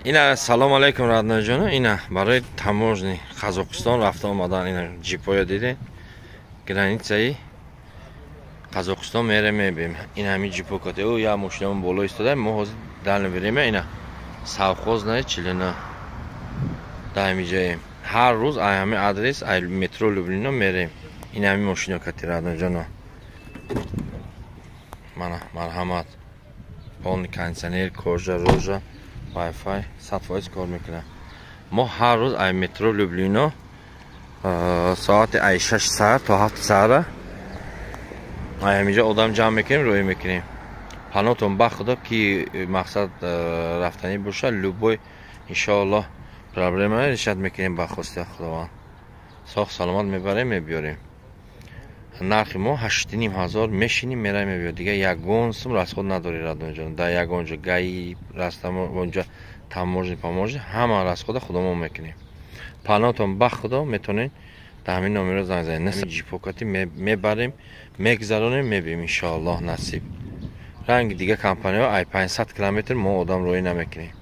اینا سلام علیکم رادنا جان. اینا برای تماشای قزاقستان رفته آمدن. اینا جیپای دیدین گرانیتایی قزاقستان میره میبینیم. این همین جیپو کته او یا ماشینمون بالا ایستاده. ما حاضر دل بریم. اینا سوخوز نه چیلنا دائمی جایم. هر روز همین آدرس مترو لوبلینا میریم. این همین ماشینا کتی رادنا جان. مانا مرحمت. پون کانسنیر کورجا روزا وای فای 100% کار میکنه. ما هر روز ای مترو لوبلینا ساعت 6 ساعت تا 7 ساعت همینجا آدم جمع میکنیم روی میکنیم. پناهتون با خدا که مقصد رفتنی باشه لوبوی انشاءالله پرابلم ریشت میکنیم با خواسته خداوند. ساخت سلامت میبریم میبیاریم. نرخ ما 8,500 میشینیم میرایم میبیاریم. دیگه یگون سم راست خود نداری رادون جان. در یگون جا گایی راستم اونجا تماج همه راست خود خودمون میکنیم. پناهتون با خدا میتونین در همین نمره زنگ زنید. نصف جیپوکاتی میبریم میگذرونیم میبینیم انشاءالله نصیب. رنگ دیگه کمپانی ها ای 500 کیلومتر ما آدم روی نمیکنیم.